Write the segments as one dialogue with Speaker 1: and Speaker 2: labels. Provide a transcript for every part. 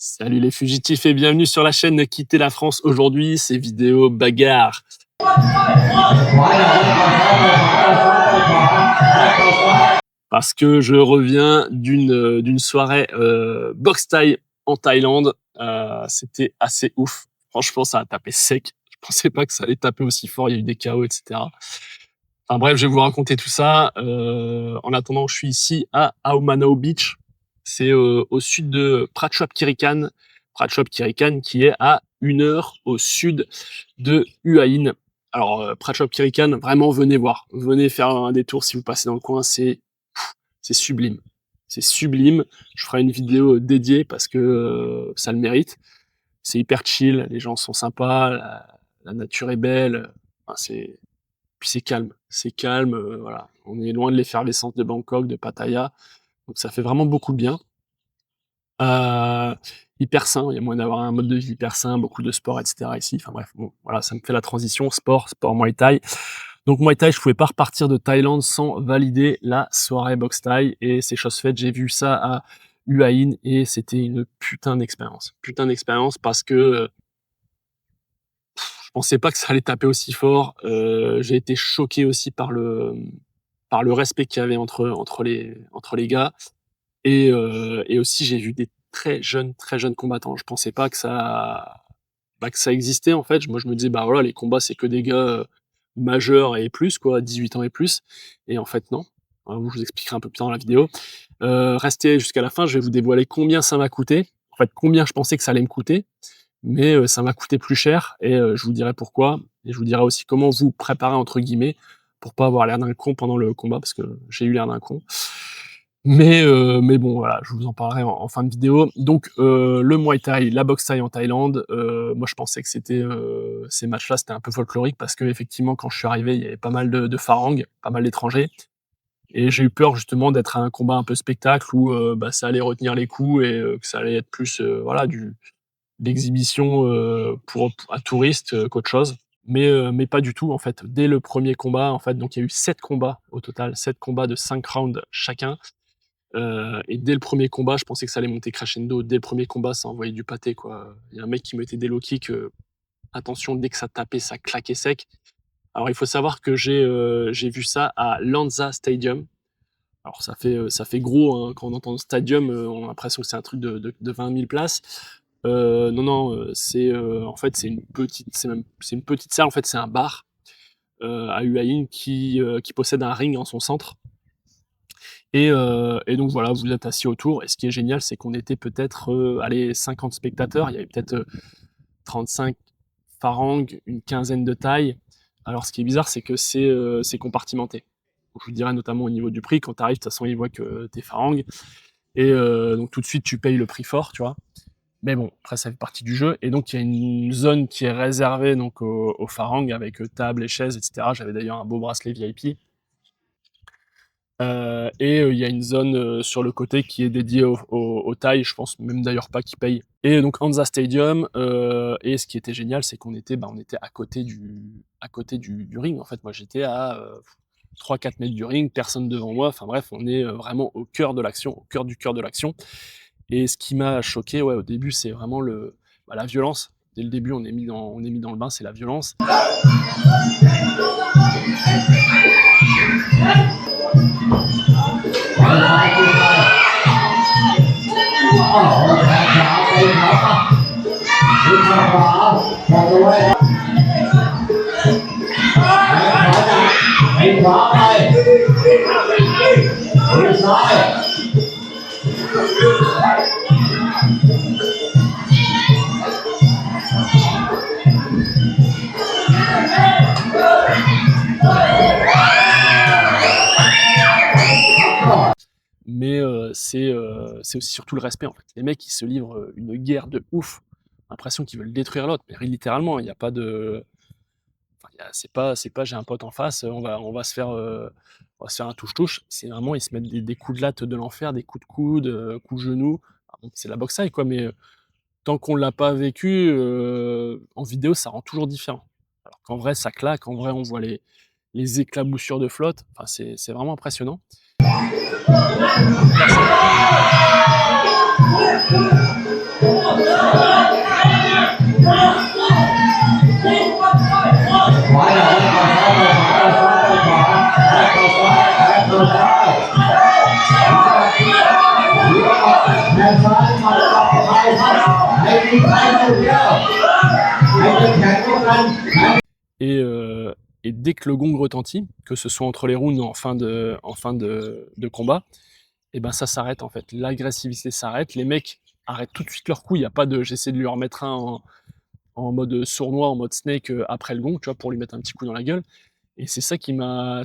Speaker 1: Salut les fugitifs et bienvenue sur la chaîne Quitter la France. Aujourd'hui, c'est vidéo bagarre. Parce que je reviens d'une soirée boxe thaï en Thaïlande. C'était assez ouf. Franchement, ça a tapé sec. Je pensais pas que ça allait taper aussi fort. Il y a eu des KO, etc. Enfin bref, je vais vous raconter tout ça. En attendant, je suis ici à Ao Manao Beach. C'est au sud de Prachuap Khiri Khan. Prachuap Khiri Khan qui est à 1 heure au sud de Hua Hin. Alors, Prachuap Khiri Khan, vraiment, venez voir. Venez faire un détour si vous passez dans le coin. C'est sublime. C'est sublime. Je ferai une vidéo dédiée parce que ça le mérite. C'est hyper chill. Les gens sont sympas. La nature est belle. Enfin, puis c'est calme, voilà. On est loin de l'effervescence de Bangkok, de Pattaya, donc ça fait vraiment beaucoup de bien. Hyper sain, il y a moyen d'avoir un mode de vie hyper sain, beaucoup de sport, et cetera ici. Enfin bref, bon, voilà, ça me fait la transition sport Muay Thai. Donc Muay Thai, je pouvais pas repartir de Thaïlande sans valider la soirée boxe Thai et c'est chose faite. J'ai vu ça à Hua Hin et c'était une putain d'expérience. Putain d'expérience parce que je pensais pas que ça allait taper aussi fort. J'ai été choqué aussi par le respect qu'il y avait entre les gars. Et aussi j'ai vu des très jeunes combattants. Je pensais pas que ça existait en fait. Moi je me disais bah voilà, les combats c'est que des gars majeurs et plus quoi, 18 ans et plus. Et en fait non. Je vous expliquerai un peu plus dans la vidéo. Restez jusqu'à la fin, je vais vous dévoiler combien ça m'a coûté. En fait, combien je pensais que ça allait me coûter. Mais ça m'a coûté plus cher et je vous dirai pourquoi et je vous dirai aussi comment vous préparer entre guillemets pour pas avoir l'air d'un con pendant le combat parce que j'ai eu l'air d'un con. Mais bon voilà, je vous en parlerai en fin de vidéo. Donc le Muay Thai, la boxe Thai en Thaïlande, moi je pensais que c'était ces matchs-là, c'était un peu folklorique parce qu'effectivement quand je suis arrivé, il y avait pas mal de Farang, pas mal d'étrangers et j'ai eu peur justement d'être à un combat un peu spectacle où ça allait retenir les coups et que ça allait être plus voilà d'exhibition pour un touriste qu'autre chose. Mais pas du tout en fait. Dès le premier combat, en fait, donc il y a eu 7 combats au total, 7 combats de 5 rounds chacun. Et dès le premier combat, je pensais que ça allait monter crescendo. Dès le premier combat, ça envoyait du pâté, quoi. Il y a un mec qui mettait des low kicks, attention, dès que ça tapait, ça claquait sec. Alors il faut savoir que j'ai vu ça à Lanza Stadium. Alors ça fait gros, hein, quand on entend stadium, on a l'impression que c'est un truc de 20 000 places. Non, c'est en fait c'est une petite salle, en fait c'est un bar à Hua Hin qui possède un ring en son centre. Et donc voilà, vous êtes assis autour. Et ce qui est génial, c'est qu'on était peut-être 50 spectateurs. Il y avait peut-être 35 Farang, une quinzaine de Thaï. Alors ce qui est bizarre, c'est que c'est compartimenté. Je vous dirais notamment au niveau du prix, quand tu arrives, de toute façon, ils voient que t'es Farang. Et donc tout de suite, tu payes le prix fort, tu vois. Mais bon, après, ça fait partie du jeu. Et donc, il y a une zone qui est réservée donc, aux Farang avec table et chaises, etc. J'avais d'ailleurs un beau bracelet VIP. Il y a une zone sur le côté qui est dédiée aux Thaï, je pense même d'ailleurs pas qu'ils payent. Et donc Anza Stadium, et ce qui était génial, c'est qu'on était à côté du ring. En fait, moi j'étais à 3-4 mètres du ring, personne devant moi. Enfin bref, on est vraiment au cœur de l'action, au cœur du cœur de l'action. Et ce qui m'a choqué, ouais, au début, c'est vraiment la violence. Dès le début, on est mis dans le bain, c'est la violence. Mais c'est aussi surtout le respect en fait. Les mecs ils se livrent une guerre de ouf, l'impression qu'ils veulent détruire l'autre, mais littéralement, il y a pas de, enfin, c'est pas j'ai un pote en face, on va se faire un touche-touche. C'est vraiment ils se mettent des coups de latte de l'enfer, des coups de coude, coups de genoux. Ah bon, c'est la boxe thaï quoi, mais tant qu'on l'a pas vécu en vidéo, ça rend toujours différent. Alors qu'en vrai, ça claque, en vrai, on voit les éclaboussures de flotte. Enfin, c'est vraiment impressionnant. Et, euh, et dès que le gong retentit, que ce soit entre les rounds ou en fin de combat, et ben ça s'arrête en fait. L'agressivité s'arrête, les mecs arrêtent tout de suite leur coup. Il n'y a pas de j'essaie de lui remettre un en mode sournois, en mode snake après le gong, tu vois, pour lui mettre un petit coup dans la gueule. Et c'est ça qui m'a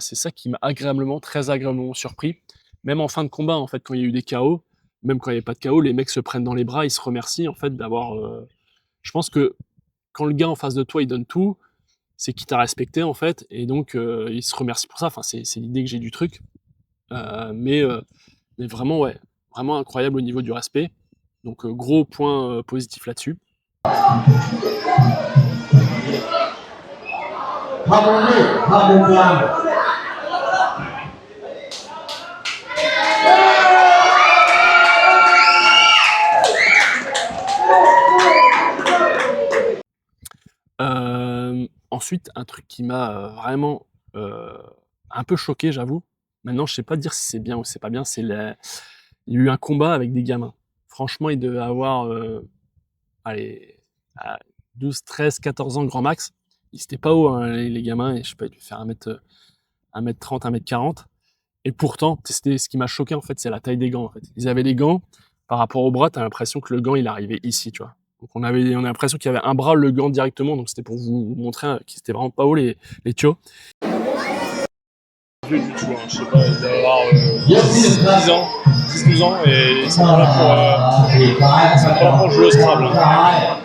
Speaker 1: agréablement, très agréablement surpris. Même en fin de combat, en fait, quand il y a eu des KO, même quand il n'y avait pas de KO, les mecs se prennent dans les bras, ils se remercient en fait d'avoir. Je pense que quand le gars en face de toi il donne tout, c'est qu'il t'a respecté en fait, et donc il se remercie pour ça. Enfin, c'est l'idée que j'ai du truc. Mais vraiment, ouais, vraiment incroyable au niveau du respect. Donc gros point positif là-dessus. Ensuite, un truc qui m'a vraiment un peu choqué, j'avoue. Maintenant, je sais pas dire si c'est bien ou c'est pas bien. Il y a eu un combat avec des gamins. Franchement, il devait avoir allez, 12, 13, 14 ans grand max. Ils étaient pas hauts, hein, les gamins, et je sais pas, ils devaient faire 1m30, 1m40. Et pourtant, c'était ce qui m'a choqué en fait, c'est la taille des gants en fait. Ils avaient des gants, par rapport au bras, t'as l'impression que le gant il arrivait ici, tu vois. Donc on a l'impression qu'il y avait un bras, le gant directement, donc c'était pour vous montrer qu'ils étaient vraiment pas hauts les tios. Vieux du tout, hein, je sais pas, il doit avoir 10 ans, 10-12 ans, et ils sont pas là pour jouer au Scrabble. Hein.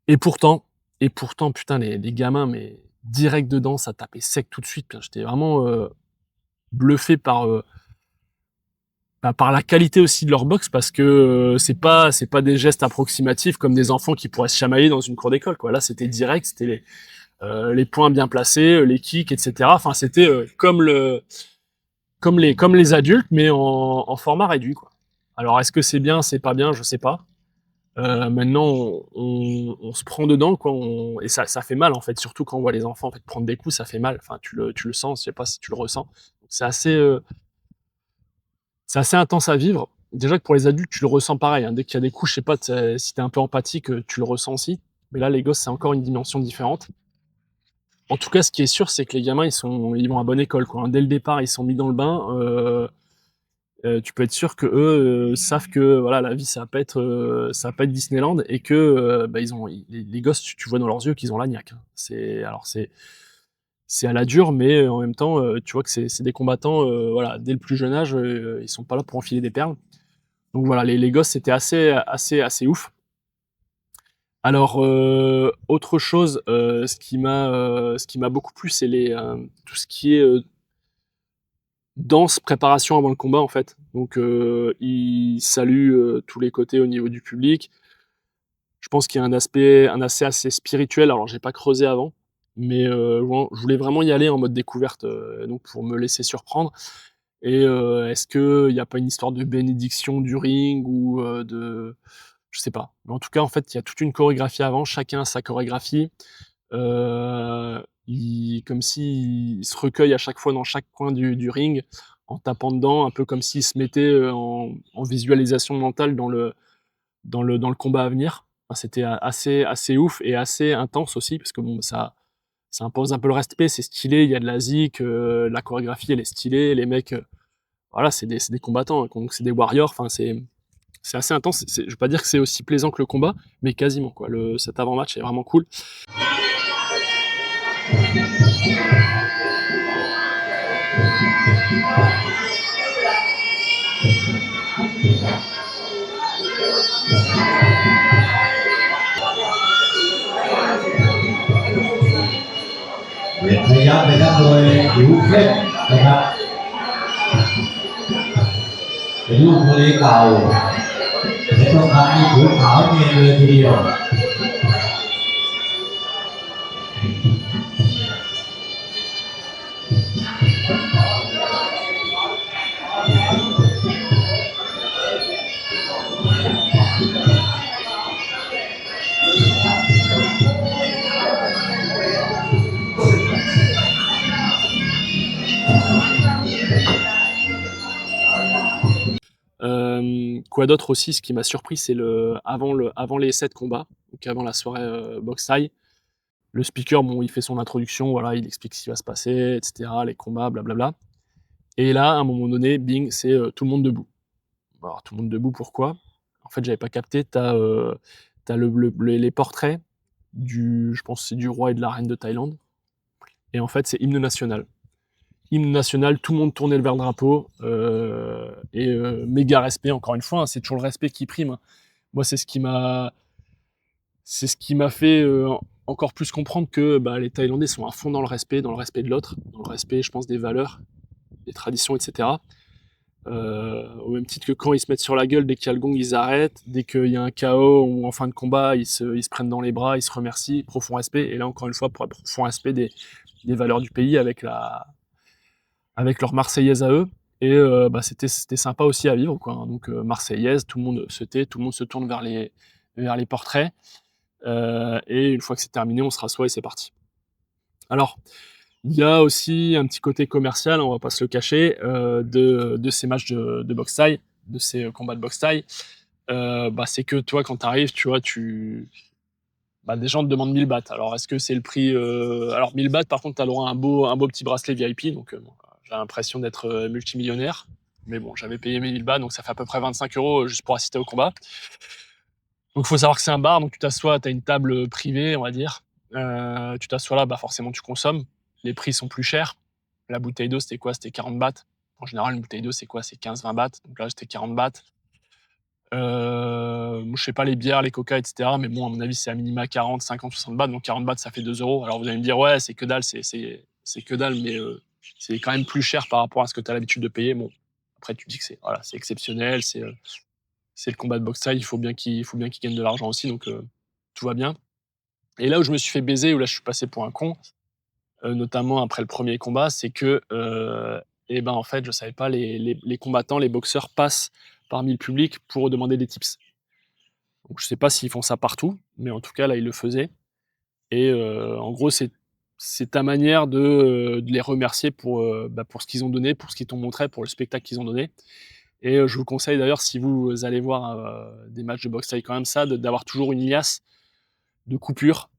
Speaker 1: Et pourtant, putain, les gamins, mais direct dedans, ça tapait sec tout de suite. J'étais vraiment bluffé par la qualité aussi de leur boxe, parce que c'est pas des gestes approximatifs comme des enfants qui pourraient se chamailler dans une cour d'école, quoi. Là, c'était direct, c'était les points bien placés, les kicks, etc. Enfin, c'était comme les adultes, mais en format réduit, quoi. Alors, est-ce que c'est bien, c'est pas bien, je sais pas. Maintenant, on se prend dedans, quoi. Et ça fait mal en fait, surtout quand on voit les enfants en fait prendre des coups, ça fait mal. Enfin, tu le sens, je sais pas si tu le ressens. Donc, c'est assez intense à vivre. Déjà que pour les adultes, tu le ressens pareil, hein. Dès qu'il y a des coups, je sais pas, si t'es un peu empathique, tu le ressens aussi. Mais là, les gosses, c'est encore une dimension différente. En tout cas, ce qui est sûr, c'est que les gamins, ils vont à bonne école, quoi, hein. Dès le départ, ils sont mis dans le bain. Tu peux être sûr que eux savent que voilà, la vie, ça va pas être Disneyland, et que les gosses, tu vois dans leurs yeux qu'ils ont la niaque, hein. C'est à la dure, mais en même temps, tu vois que c'est des combattants, voilà, dès le plus jeune âge, ils sont pas là pour enfiler des perles. Donc voilà, les gosses, c'était assez ouf. Alors, autre chose, ce qui m'a beaucoup plu, c'est tout ce qui est danse, préparation avant le combat, en fait. Donc, ils saluent tous les côtés au niveau du public. Je pense qu'il y a un aspect assez spirituel. Alors, j'ai pas creusé avant, mais je voulais vraiment y aller en mode découverte, donc pour me laisser surprendre. Et est-ce qu'il n'y a pas une histoire de bénédiction du ring, ou je sais pas. Mais en tout cas, en fait, il y a toute une chorégraphie avant. Chacun a sa chorégraphie. Comme s'il se recueille à chaque fois dans chaque coin du ring, en tapant dedans, un peu comme s'il se mettait en visualisation mentale dans le combat à venir. Enfin, c'était assez ouf et assez intense aussi, parce que bon, ça impose un peu le respect, c'est stylé, il y a de la zik, la chorégraphie elle est stylée, les mecs, voilà, c'est des combattants, hein, donc c'est des warriors, enfin c'est assez intense. Je veux pas dire que c'est aussi plaisant que le combat, mais quasiment, quoi. Cet avant-match est vraiment cool. Quoi d'autre aussi? Ce qui m'a surpris, c'est avant les 7 combats, donc avant la soirée boxe thaï, le speaker, bon, il fait son introduction, voilà, il explique ce qui va se passer, et cetera, les combats, blablabla. Et là, à un moment donné, bing, c'est tout le monde debout. Alors, tout le monde debout, pourquoi? En fait, j'avais pas capté, t'as les portraits je pense que c'est du roi et de la reine de Thaïlande. Et en fait, c'est hymne national. Hymne national, tout le monde tournait vers le drapeau. Méga respect, encore une fois, hein, c'est toujours le respect qui prime. Hein. Moi, c'est ce qui m'a fait encore plus comprendre que les Thaïlandais sont à fond dans le respect de l'autre, dans le respect, je pense, des valeurs, des traditions, etc. Au même titre que quand ils se mettent sur la gueule, dès qu'il y a le gong, ils arrêtent. Dès qu'il y a un KO ou en fin de combat, ils se prennent dans les bras, ils se remercient, profond respect. Et là, encore une fois, pour un profond respect des valeurs du pays avec leur Marseillaise à eux. Et c'était sympa aussi à vivre, quoi. Donc Marseillaise, tout le monde se tait, tout le monde se tourne vers les portraits. Et une fois que c'est terminé, on se rassoit et c'est parti. Alors, il y a aussi un petit côté commercial, on va pas se le cacher, de ces matchs de boxe thaï, de ces combats de boxe thaï. C'est que toi, quand tu arrives, tu vois, des gens te demandent 1000 bahts. Alors, est-ce que c'est le prix Alors, 1000 bahts, par contre, tu as le droit à un beau petit bracelet VIP, donc j'ai l'impression d'être multimillionnaire. Mais bon, j'avais payé mes 1000 bahts, donc ça fait à peu près 25 € juste pour assister au combat. Donc, il faut savoir que c'est un bar, donc tu t'assois, tu as une table privée, on va dire. Tu t'assois là, forcément, tu consommes. Les prix sont plus chers. La bouteille d'eau, c'était quoi? C'était 40 bahts. En général, une bouteille d'eau, c'est quoi? C'est 15-20 bahts. Donc là, c'était 40 bahts. Je sais pas les bières, les coca, etc. Mais bon, à mon avis, c'est à minima 40, 50, 60 bahts. Donc 40 bahts, ça fait 2 €. Alors vous allez me dire, ouais, c'est que dalle, c'est que dalle, mais c'est quand même plus cher par rapport à ce que tu as l'habitude de payer. Bon, après, tu dis que c'est exceptionnel, c'est le combat de boxe thaï, il faut bien qu'il gagne de l'argent aussi, donc tout va bien. Et là où je me suis fait baiser, où là je suis passé pour un con, notamment après le premier combat, c'est que en fait, je savais pas, les combattants, les boxeurs passent parmi le public pour demander des tips. Donc je sais pas s'ils font ça partout, mais en tout cas là, ils le faisaient. Et en gros, c'est ta manière de les remercier pour ce qu'ils ont donné, pour ce qu'ils t'ont montré, pour le spectacle qu'ils ont donné. Et je vous conseille d'ailleurs, si vous allez voir des matchs de boxe thaï quand même ça, d'avoir toujours une liasse de coupures.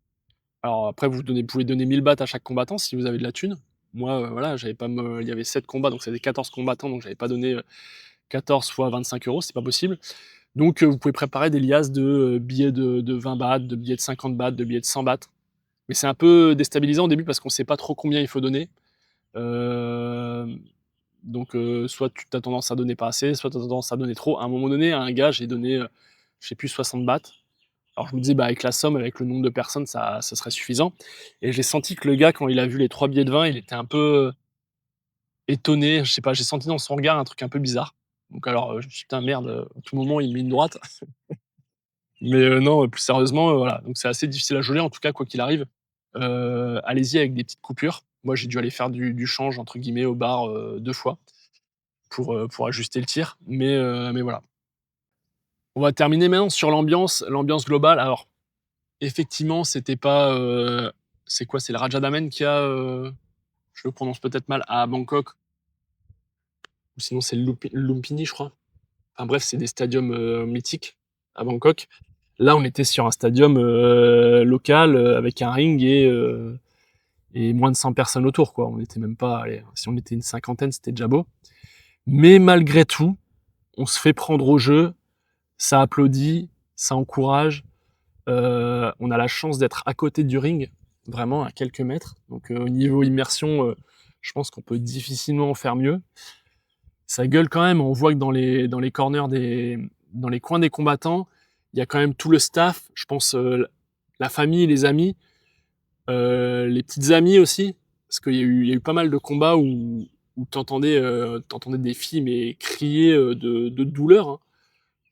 Speaker 1: Alors après, vous pouvez donner 1000 bahts à chaque combattant si vous avez de la thune. Moi, voilà, il y avait 7 combats, donc c'était 14 combattants, donc j'avais pas donné 14 fois 25 €, c'est pas possible. Donc vous pouvez préparer des liasses de billets de 20 bahts, de billets de 50 bahts, de billets de 100 bahts. Mais c'est un peu déstabilisant au début parce qu'on sait pas trop combien il faut donner. Donc soit tu as tendance à donner pas assez, soit tu as tendance à donner trop. À un moment donné, à un gars, j'ai donné, je sais plus, 60 bahts. Alors je me disais, avec la somme, avec le nombre de personnes, ça serait suffisant. Et j'ai senti que le gars, quand il a vu les 3 billets de 20, il était un peu étonné. Je sais pas, j'ai senti dans son regard un truc un peu bizarre. Donc alors, je me suis dit, putain, merde, à tout moment, il met une droite. Mais non, plus sérieusement, voilà. Donc c'est assez difficile à geler, en tout cas, quoi qu'il arrive. Allez-y avec des petites coupures. Moi, j'ai dû aller faire du «change» entre guillemets au bar 2 fois pour ajuster le tir. Mais voilà. On va terminer maintenant sur l'ambiance globale. Alors, effectivement, c'était pas, c'est quoi? C'est le Rajadamnern qui a, je le prononce peut-être mal, à Bangkok, ou sinon c'est le Lumpini, je crois. Enfin bref, c'est des stadiums, mythiques à Bangkok. Là, on était sur un stadium, local, avec un ring et moins de 100 personnes autour, quoi. On était même pas, allez, si on était une cinquantaine, c'était déjà beau. Mais malgré tout, on se fait prendre au jeu, ça applaudit, ça encourage. On a la chance d'être à côté du ring, vraiment à quelques mètres. Donc au niveau immersion, je pense qu'on peut difficilement en faire mieux. Ça gueule quand même, on voit que dans les corners dans les coins des combattants, il y a quand même tout le staff, je pense la famille, les amis, les petites amies aussi, parce qu'il y a eu pas mal de combats où t'entendais des filles mais crier de douleur, hein.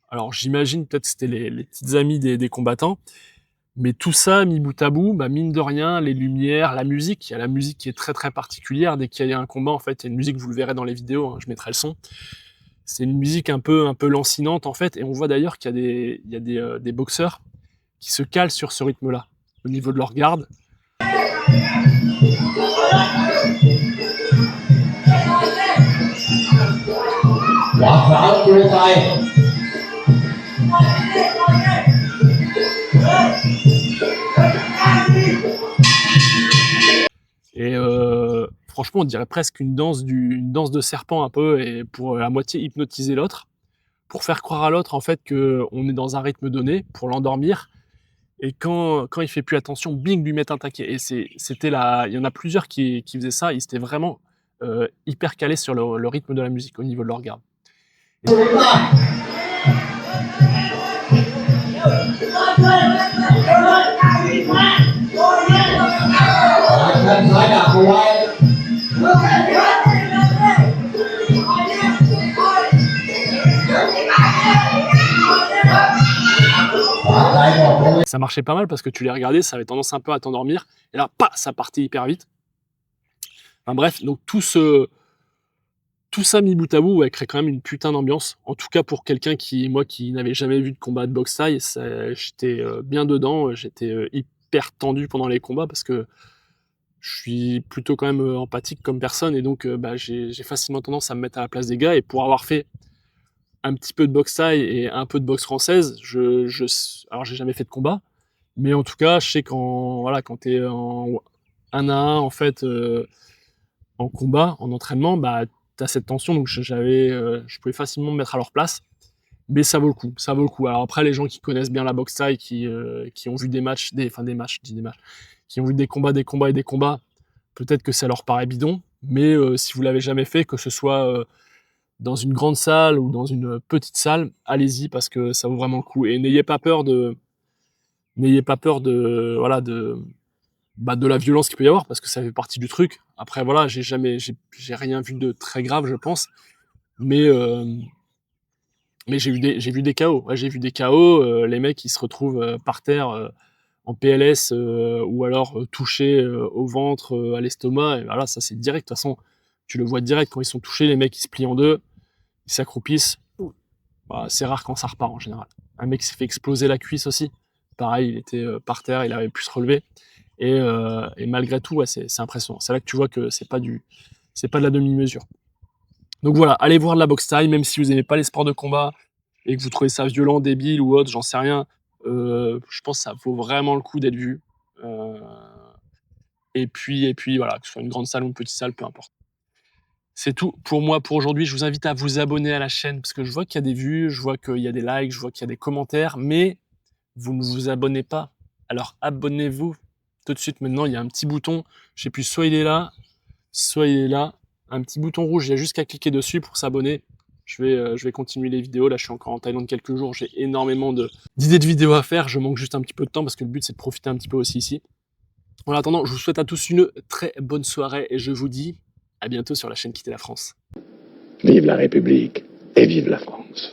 Speaker 1: Alors j'imagine peut-être que c'était les petites amies des combattants, mais tout ça mis bout à bout, mine de rien, les lumières, la musique, il y a la musique qui est très très particulière. Dès qu'il y a un combat, en fait, il y a une musique, vous le verrez dans les vidéos, hein, je mettrai le son. C'est une musique un peu lancinante en fait, et on voit d'ailleurs qu'il y a des boxeurs qui se calent sur ce rythme-là, au niveau de leur garde. et franchement, on dirait presque une danse de serpent un peu, et pour à moitié hypnotiser l'autre, pour faire croire à l'autre, en fait, qu'on est dans un rythme donné, pour l'endormir, et quand il fait plus attention, bing, lui mettre un taquet. Et c'était il y en a plusieurs qui faisaient ça, ils étaient vraiment, hyper calés sur le rythme de la musique, au niveau de leur garde. Ça marchait pas mal parce que tu les regardais, ça avait tendance un peu à t'endormir, et là, ça partait hyper vite. Enfin bref, donc tout ça mis bout à bout, ouais, crée quand même une putain d'ambiance. En tout cas pour quelqu'un qui n'avais jamais vu de combat de boxe thaï, j'étais bien dedans, j'étais hyper tendu pendant les combats parce que je suis plutôt quand même empathique comme personne, et donc j'ai facilement tendance à me mettre à la place des gars. Et pour avoir fait un petit peu de boxe thaï et un peu de boxe française, alors j'ai jamais fait de combat, mais en tout cas je sais quand t'es en 1 à 1 en fait, en combat, en entraînement, t'as cette tension, donc je pouvais facilement me mettre à leur place, mais ça vaut le coup, ça vaut le coup. Alors après, les gens qui connaissent bien la boxe thaï, qui ont vu des matchs, je dis des matchs, qui ont vu des combats et des combats, peut-être que ça leur paraît bidon, mais si vous l'avez jamais fait, que ce soit dans une grande salle ou dans une petite salle, allez-y parce que ça vaut vraiment le coup. Et n'ayez pas peur voilà, de la violence qu'il peut y avoir, parce que ça fait partie du truc. Après voilà, j'ai rien vu de très grave, je pense, mais j'ai vu des KO. Ouais, j'ai vu des KO, les mecs ils se retrouvent par terre, en PLS, ou alors touchés au ventre, à l'estomac, et voilà, ça c'est direct. De toute façon, tu le vois direct quand ils sont touchés, les mecs ils se plient en deux, ils s'accroupissent. C'est rare quand ça repart en général. Un mec s'est fait exploser la cuisse aussi. Pareil, il était par terre, il avait pu se relever. Et malgré tout, ouais, c'est impressionnant. C'est là que tu vois que c'est pas de la demi-mesure. Donc voilà, allez voir de la boxe thaï, même si vous n'aimez pas les sports de combat et que vous trouvez ça violent, débile ou autre, j'en sais rien. Je pense que ça vaut vraiment le coup d'être vu. Euh, et puis voilà, que ce soit une grande salle ou une petite salle, peu importe. C'est tout pour moi pour aujourd'hui. Je vous invite à vous abonner à la chaîne parce que je vois qu'il y a des vues, je vois qu'il y a des likes, je vois qu'il y a des commentaires, mais vous ne vous abonnez pas. Alors abonnez-vous tout de suite maintenant. Il y a un petit bouton, je sais plus, soit il est là, un petit bouton rouge. Il y a juste qu'à cliquer dessus pour s'abonner. Je vais continuer les vidéos. Là, je suis encore en Thaïlande quelques jours. J'ai énormément d'idées de vidéos à faire. Je manque juste un petit peu de temps parce que le but c'est de profiter un petit peu aussi ici. En attendant, je vous souhaite à tous une très bonne soirée et je vous dis à bientôt sur la chaîne Quitter la France.
Speaker 2: Vive la République et vive la France.